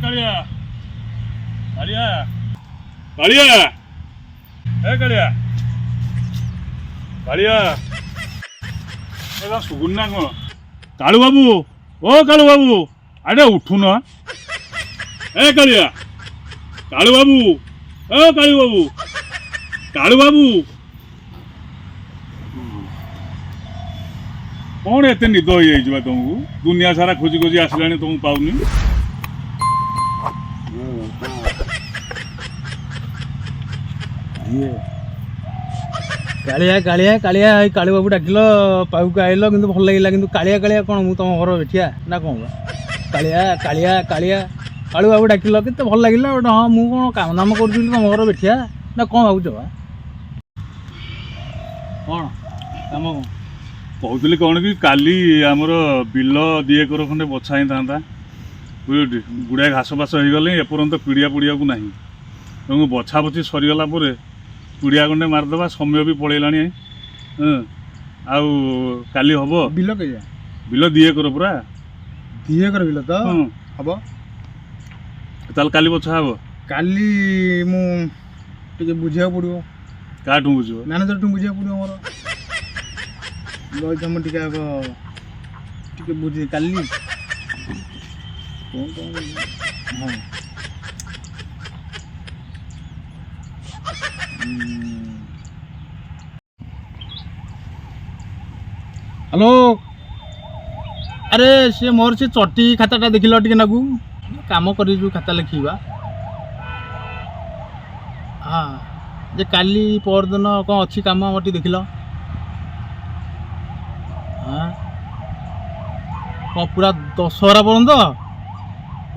कालिया कालिया कालिया कालिया कालिया सुगुन ना कौन कालू बाबू ओ कालू बाबू अरे उठू ना कालिया कालू बाबू ओ कालू बाबू कालू बाबू कौन एत निद हो तुमको दुनिया सारा खोजी खोजी आसला तुमको पाऊनी कालिया कालिया कालिया कालू बाबू डाकिल पाउक आइल कि भल लगे कि कालिया कालिया कौन मुझ तुम घर बेठिया ना कौन कालिया कालिया कालिया कालू बाबू डाकिल के भल लगे गोटे हाँ मुझे कौन काम दाम कर तुम घर बेठिया ना कौन भावुच बा कौन काम कौन कहते कौन कि काली आमर बिल दी एकर खंडे बछा ही था बुझे गुड़ाए घास फास हो गले एपर्यंत पिड़िया पड़िया को ना तेणु बछा बछी सरीगला पिड़िया खंडे मारिदेवा समय भी पलैला आउ काली हम बिल बिल दी एकर पूरा दी एकर बिल तो हम ताल काली बछा हम काली मुझे बुझा पड़ो क्या बुझ मैनेजर टू बुझा पड़ो मोर तुम टे बुझे काली हाँ हेलो अरे सी मोर से चटी खाताटा देख टे नाकू कम कर खाता लिखा हाँ जे काली परदिन कौन अच्छी कम मोर टे देख हाँ कौन पूरा दशहरा पर्यंत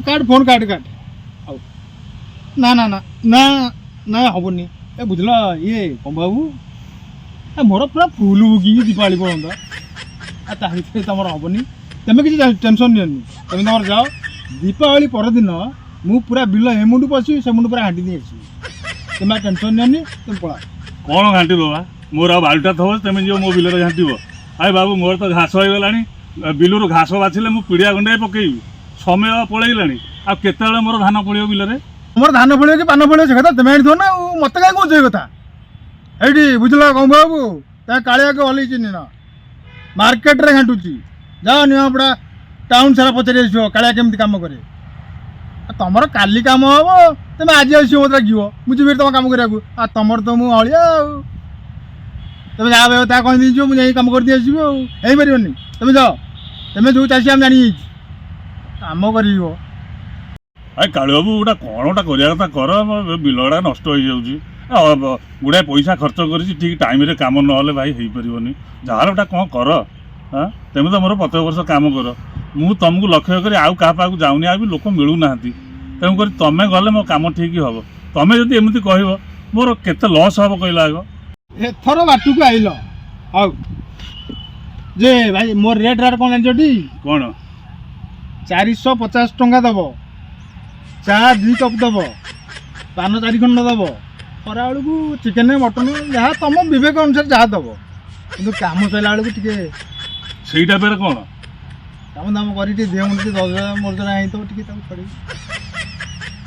काट फोन काट काट ना ना ना ना ना हेनी ए बुझल ये कम बाबू मोर पूरा फुल बुकिंग दीपावली पर्यंत तुम हेनी तुम किसी टेंशन नियनि तुम तुम जाओ दीपावली परदिन मु पूरा बिल ए मुंड पशि से मुंड पूरा हाँटी नहीं तुम टेंशन नियनि तुम पड़ा कौन घाटी बा मोर आ बाल्टा थो तुम जो मो बिल घाटी आए बाबू मोर तो घास हो गला बिलू घास बाछिले मु पिड़िया गंडे पकईबी समय पलैला आते मोर धान पड़ो बिल मोर धान पड़ो कि पान पड़ो से कथा तुम आनी ना मत कहीं कौन कथा ये बुझल कौन बाबू कालिया के हल चिन्ह मार्केट रे घाटुची जाओ निपड़ा टाउन सारा पचारि आसो कालिया केमती कम करे तुम काली कम हम तुम आज आस मत लगे मुझे तुम कम करा तुम तो मुझे हलिया तुम जहाँ क्या कहीदी मुझे कम कर दी आसो पारनि तुम जाओ तुम जो चाषी आम जानी कम कर कालू बाबू गोटा कौन गोटा करा कर बिल गुड़ा नष्ट हो जाऊँगी गुड़ाए पैसा खर्च कर ठीक टाइम रे काम ना भाई हो पारनि जहाँ गोटा कौन कर हाँ तुम तो मोर 50 वर्ष काम कर मु तुमको लक्ष्य कर आउ क्या पाक जाऊनी आ भी लोक मिलूना तेणुक तुम गले मो कम ठीक हम तुम जब एमती कह मोर केते लॉस हम कहला आग एथर बाटू को आइल आउ जे भाई मोर रेट राट कौन जानती कौन 450 टंका दब चा 2 कप दब पान 4 खंड दब खरा बेलू चिकेन मटन जहाँ तुम विवेक अनुसार जहाँ दब कि कम सैला बेलू टे सहीटा पे कौन कम दाम कर दे मुझे 10,000 मोर जरा आई तो टे छड़ी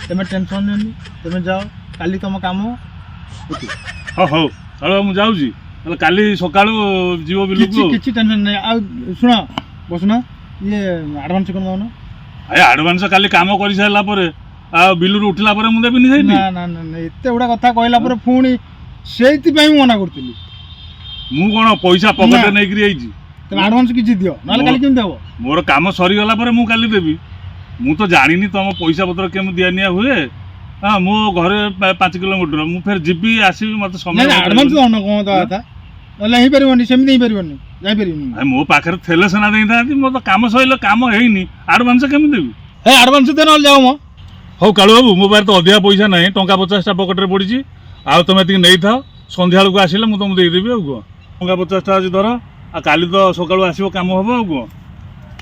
तुम टेंशन नहीं तुम जाओ काली तुम कम हाँ हौ चलो मुझे जाऊँगी काली सका जीव बिल किसी टेंशन नहीं आ शुण बसुना ये आडभांस कौन दौन अरे आडभांस काली कम कर सारा बिल उठला मुझे देवी ना ना ना एत गुड़ा कथा कहला पुणी से मना करी मु कौन पैसा पकेट नहीं तुम आडभांस किसी दियो ना काली केमती हम मोर काम सरीगला मु काली देवी मु तो जानी तुम पैसा पत्र केम दिया निया हुए हाँ मो घरे 5 किलोमीटर मु फिर जीबी आसबि मत समय आडभांस दौन कौन कथा नहीं पारनि सेमती नहीं पारनि जाई मो पाखे थे सेना दे था मो तो काम सर काम है आडभांस केमी देवी आडभांस दे ना जाओ मो हौ कालू बाबू मो पाखे तो अधिका पैसा ना टंका 50 पकेट पड़ी आउ तुम ये नहीं था सन्ध्या बेलू आसिले मुझे तुमको देदेवी आउ कौन टंका 50 आज धर आ काली तो सकाळू आसो काम हम आउ कौन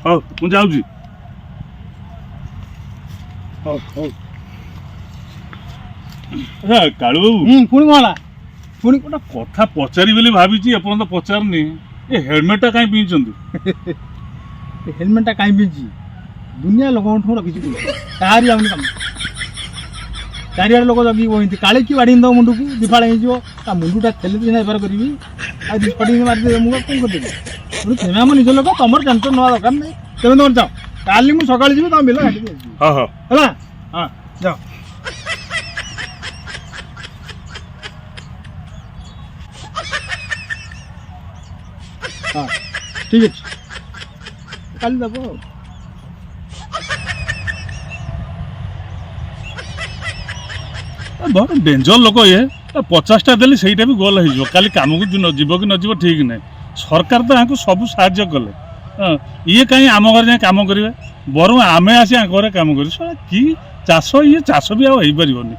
हौ मु जाऊँगी कालू बाबू पुणी कौन पुणी गोटे कथा पचारि बोली भावी एपर्यंत पचारनी ये हेलमेटा कहीं पिंचंदी हेलमेटा कहीं पिंची ଦୁନିଆ ଲୋକଙ୍କଠୁ ରଖିଛି କାହାରି ଯାଉନି କାମ ଚାରିଆଡ଼େ ଲୋକ ଜଗିକି ବହିନ୍ତି କାଳେ କି ବାଡ଼ି ଦେବ ମୁଣ୍ଡକୁ ଦିଫାଳ ହେଇଯିବ ତା ମୁଣ୍ଡଟା ଠେଲି ସିନା ବେପାର କରିବି ଆଉ ଦିପଟିକି ମାରିଦେବେ ମୁଁ କ'ଣ କରିଦେବି ତେଣୁ ଆମ ନିଜ ଲୋକ ତମର ଟେନସନ୍ ନେବା ଦରକାର ନାହିଁ ତେବେ ତମର ଯାଅ କାଲି ମୁଁ ସକାଳେ ଯିବି ତମ ବିଲ କାଟିକି ଆସିବି ହଁ ହଁ ହେଲା ହଁ ଯାଅ ହଁ ଠିକ୍ ଅଛି କାଲି ଦେବ ଆଉ ବଡ଼ ଡେଞ୍ଜର ଲୋକ ଇଏ 50ଟା ଦେଲି ସେଇଟା ବି ଗୋଲ ହେଇଯିବ କାଲି କାମକୁ ଯିବ କି ନ ଯିବ ଠିକ୍ ନାହିଁ ସରକାର ତ ୟାଙ୍କୁ ସବୁ ସାହାଯ୍ୟ କଲେ ହଁ ଇଏ କାହିଁ ଆମ ଘରେ ଯାଇ କାମ କରିବେ ବରଂ ଆମେ ଆସି ୟାଙ୍କ ଘରେ କାମ କରିବୁ କି ଚାଷ ଇଏ ଚାଷ ବି ଆଉ ହେଇପାରିବନି।